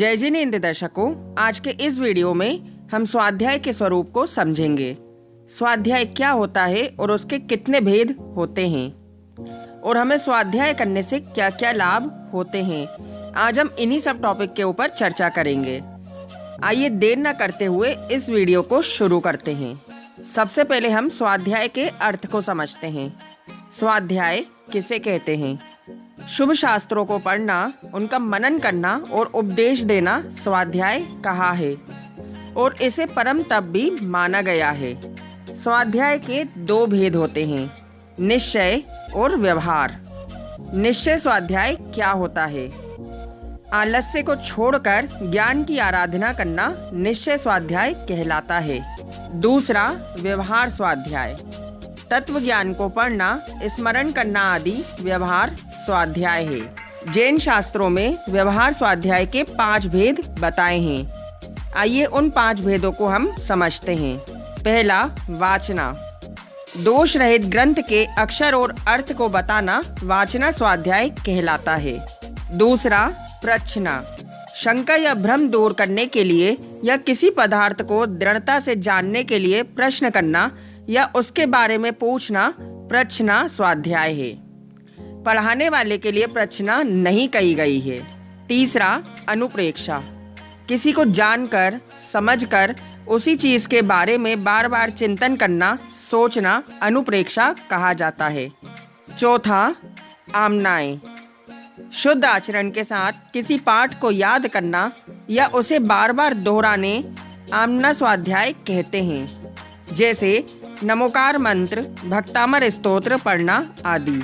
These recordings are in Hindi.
जय जिनेंद्र दर्शकों, आज के इस वीडियो में हम स्वाध्याय के स्वरूप को समझेंगे। स्वाध्याय क्या होता है और उसके कितने भेद होते हैं और हमें स्वाध्याय करने से क्या क्या लाभ होते हैं। आज हम इन्हीं सब टॉपिक के ऊपर चर्चा करेंगे। आइए देर न करते हुए इस वीडियो को शुरू करते हैं। सबसे पहले हम स्वाध्याय के अर्थ को समझते हैं। स्वाध्याय किसे कहते हैं? शुभ शास्त्रों को पढ़ना, उनका मनन करना और उपदेश देना स्वाध्याय कहा है और इसे परम तप भी माना गया है। स्वाध्याय के दो भेद होते हैं, निश्चय और व्यवहार। निश्चय स्वाध्याय क्या होता है? आलस्य को छोड़कर ज्ञान की आराधना करना निश्चय स्वाध्याय कहलाता है। दूसरा व्यवहार स्वाध्याय, तत्व ज्ञान को पढ़ना, स्मरण करना आदि व्यवहार स्वाध्याय है। जैन शास्त्रों में व्यवहार स्वाध्याय के 5 भेद बताए हैं। आइए उन 5 भेदों को हम समझते हैं। पहला, वाचना। दोष रहित ग्रंथ के अक्षर और अर्थ को बताना वाचना स्वाध्याय कहलाता है। दूसरा, प्रश्ना। शंका या भ्रम दूर करने के लिए या किसी पदार्थ को दृढ़ता से जानने के लिए प्रश्न करना या उसके बारे में पूछना प्रश्ना स्वाध्याय है। पढ़ाने वाले के लिए प्रश्ना नहीं कही गई है। तीसरा, अनुप्रेक्षा। किसी को जानकर समझकर उसी चीज के बारे में बार बार चिंतन करना, सोचना अनुप्रेक्षा कहा जाता है। चौथा, आमनाएं। शुद्ध आचरण के साथ किसी पाठ को याद करना या उसे बार बार दोहराने आमना स्वाध्याय कहते हैं, जैसे नमोकार मंत्र, भक्तामर स्तोत्र पढ़ना आदि।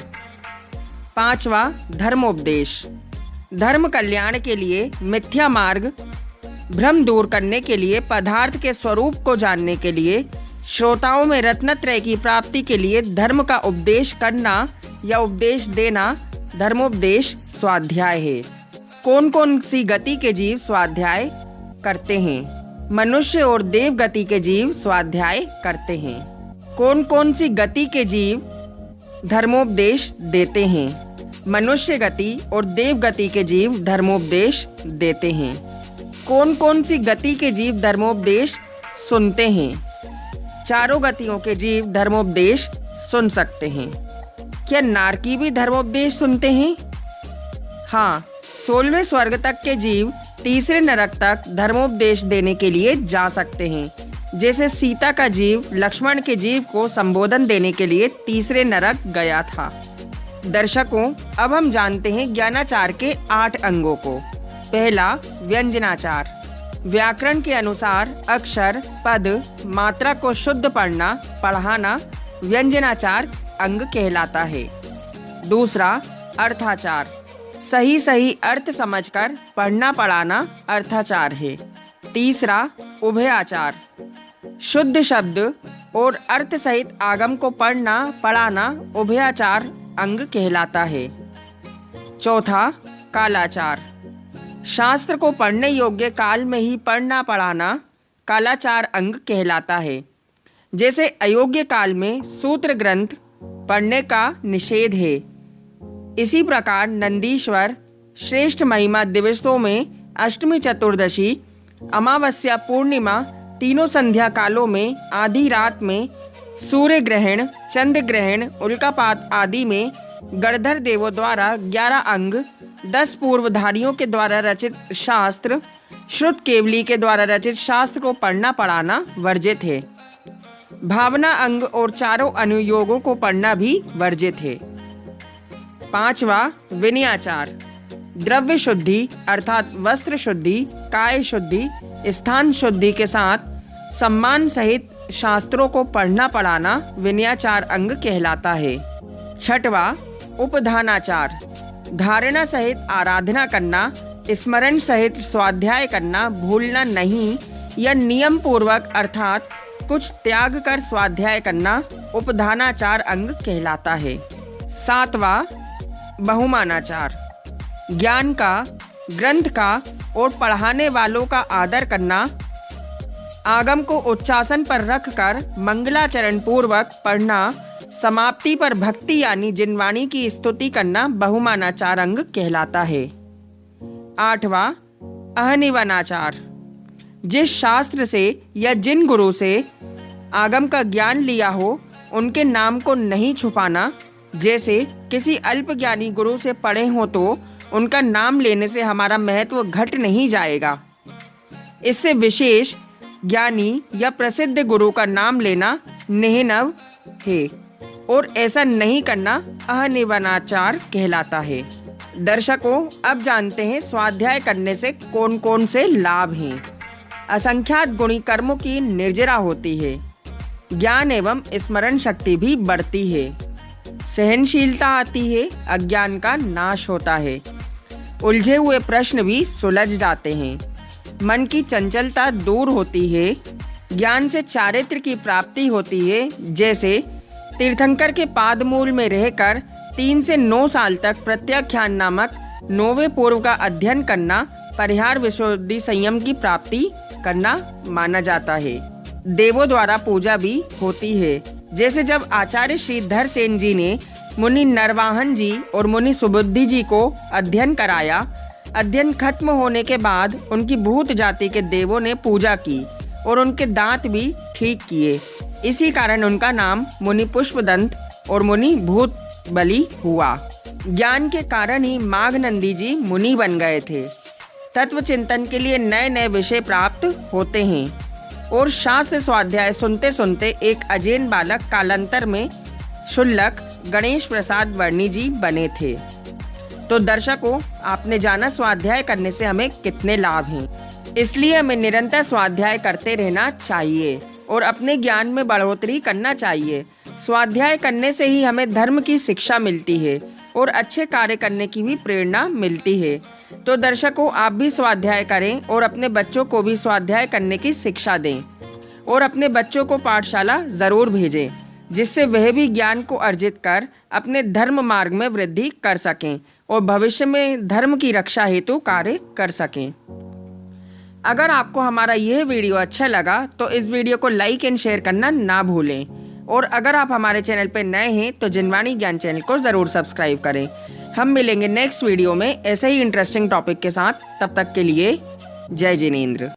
पांचवा, धर्मोपदेश। धर्म कल्याण के लिए, मिथ्या मार्ग, भ्रम दूर करने के लिए, पदार्थ के स्वरूप को जानने के लिए, श्रोताओं में रत्नत्रय की प्राप्ति के लिए धर्म का उपदेश करना या उपदेश देना धर्मोपदेश स्वाध्याय है। कौन कौन सी गति के जीव स्वाध्याय करते हैं? मनुष्य और देव गति के जीव स्वाध्याय करते हैं। कौन कौन सी गति के जीव धर्मोपदेश देते हैं? मनुष्य गति और देव गति के जीव धर्मोपदेश देते हैं। कौन कौन सी गति के जीव धर्मोपदेश सुनते हैं? चारों गतियों के जीव धर्मोपदेश सुन सकते हैं। क्या नारकी भी धर्मोपदेश सुनते हैं? हाँ, 16वें स्वर्ग तक के जीव तीसरे नरक तक धर्मोपदेश देने के लिए जा सकते हैं, जैसे सीता का जीव लक्ष्मण के जीव को संबोधन देने के लिए तीसरे नरक गया था। दर्शकों, अब हम जानते हैं ज्ञानाचार के 8 अंगों को। पहला, व्यंजनाचार। व्याकरण के अनुसार अक्षर, पद, मात्रा को शुद्ध पढ़ना, पढ़ाना व्यंजनाचार अंग कहलाता है। दूसरा, अर्थाचार। सही सही अर्थ समझकर पढ़ना पढ़ाना अर्थाचार है। तीसरा, उभयाचार। शुद्ध शब्द और अर्थ सहित आगम को पढ़ना पढ़ाना उभयाचार अंग कहलाता है। चौथा, कालाचार। शास्त्र को पढ़ने योग्य काल में ही पढ़ना पढ़ाना कालाचार अंग कहलाता है, जैसे अयोग्य काल में सूत्र ग्रंथ पढ़ने का निषेध है। इसी प्रकार नंदीश्वर श्रेष्ठ महिमा दिवसों में अष्टमी, चतुर्दशी, अमावस्या, पूर्णिमा तीनों संध्या कालों में, आधी रात में, सूर्य ग्रहण, चंद्र ग्रहण, उल्कापात आदि में गणधर देवों द्वारा 11 अंग, 10 पूर्वधारियों के द्वारा रचित शास्त्र, श्रुत केवली के द्वारा रचित शास्त्र को पढ़ना पढ़ाना वर्जित है। भावना अंग और चारों अनुयोगों को पढ़ना भी वर्जित है। पांचवा, विनयाचार। द्रव्य शुद्धि अर्थात वस्त्र शुद्धि, काय शुद्धि, स्थान शुद्धि के साथ सम्मान सहित शास्त्रों को पढ़ना पढ़ाना विनयाचार अंग कहलाता है। छठवा, उपधानाचार। धारणा सहित आराधना करना, स्मरण सहित स्वाध्याय करना, भूलना नहीं या नियम पूर्वक अर्थात कुछ त्याग कर स्वाध्याय करना उपधानाचार अंग कहलाता है। सातवां, बहुमानाचार। ज्ञान का, ग्रंथ का और पढ़ाने वालों का आदर करना, आगम को उच्चासन पर रखकर मंगलाचरण पूर्वक पढ़ना, समाप्ति पर भक्ति यानी जिनवाणी की स्तुति करना बहुमानाचार अंग कहलाता है। 8वां, अहनिवनाचार। जिस शास्त्र से या जिन गुरु से आगम का ज्ञान लिया हो उनके नाम को नहीं छुपाना। जैसे किसी अल्पज्ञानी गुरु से पढ़े हो तो उनका नाम लेने से हमारा महत्व घट नहीं जाएगा। इससे विशेष ज्ञानी या प्रसिद्ध गुरु का नाम लेना निहिनव है और ऐसा नहीं करना अहनिवनाचार कहलाता है। दर्शकों, अब जानते हैं स्वाध्याय करने से कौन कौन से लाभ हैं। असंख्यात गुणी कर्मों की निर्जरा होती है। ज्ञान एवं स्मरण शक्ति भी बढ़ती है। सहनशीलता आती है। अज्ञान का नाश होता है। उलझे हुए प्रश्न भी सुलझ जाते हैं। मन की चंचलता दूर होती है। ज्ञान से चारित्र की प्राप्ति होती है। जैसे तीर्थंकर के पादमूल में रहकर 3 से 9 साल तक प्रत्याख्यान नामक 9वें पूर्व का अध्ययन करना परिहार विशुद्धि संयम की प्राप्ति करना माना जाता है। देवों द्वारा पूजा भी होती है। जैसे जब आचार्य श्रीधर सेन जी ने मुनि नरवाहन जी और मुनि सुबुद्धि जी को अध्ययन कराया, अध्ययन खत्म होने के बाद उनकी भूत जाति के देवों ने पूजा की और उनके दांत भी ठीक किए। इसी कारण उनका नाम मुनि पुष्पदंत और मुनि भूत बलि हुआ। ज्ञान के कारण ही माघनंदी जी मुनि बन गए थे। तत्व चिंतन के लिए नए नए विषय प्राप्त होते हैं और शास्त्र स्वाध्याय सुनते सुनते एक अजैन बालक कालांतर में शुल्लक गणेश प्रसाद वर्णी जी बने थे। तो दर्शकों, आपने जाना स्वाध्याय करने से हमें कितने लाभ हैं। इसलिए हमें निरंतर स्वाध्याय करते रहना चाहिए और अपने ज्ञान में बढ़ोतरी करना चाहिए। स्वाध्याय करने से ही हमें धर्म की शिक्षा मिलती है और अच्छे कार्य करने की भी प्रेरणा मिलती है। तो दर्शकों, आप भी स्वाध्याय करें और अपने बच्चों को भी स्वाध्याय करने की शिक्षा दें और अपने बच्चों को पाठशाला ज़रूर भेजें, जिससे वह भी ज्ञान को अर्जित कर अपने धर्म मार्ग में वृद्धि कर सकें और भविष्य में धर्म की रक्षा हेतु कार्य कर सकें। अगर आपको हमारा यह वीडियो अच्छा लगा तो इस वीडियो को लाइक एंड शेयर करना ना भूलें और अगर आप हमारे चैनल पर नए हैं तो जिनवाणी ज्ञान चैनल को ज़रूर सब्सक्राइब करें। हम मिलेंगे नेक्स्ट वीडियो में ऐसे ही इंटरेस्टिंग टॉपिक के साथ। तब तक के लिए जय जिनेंद्र।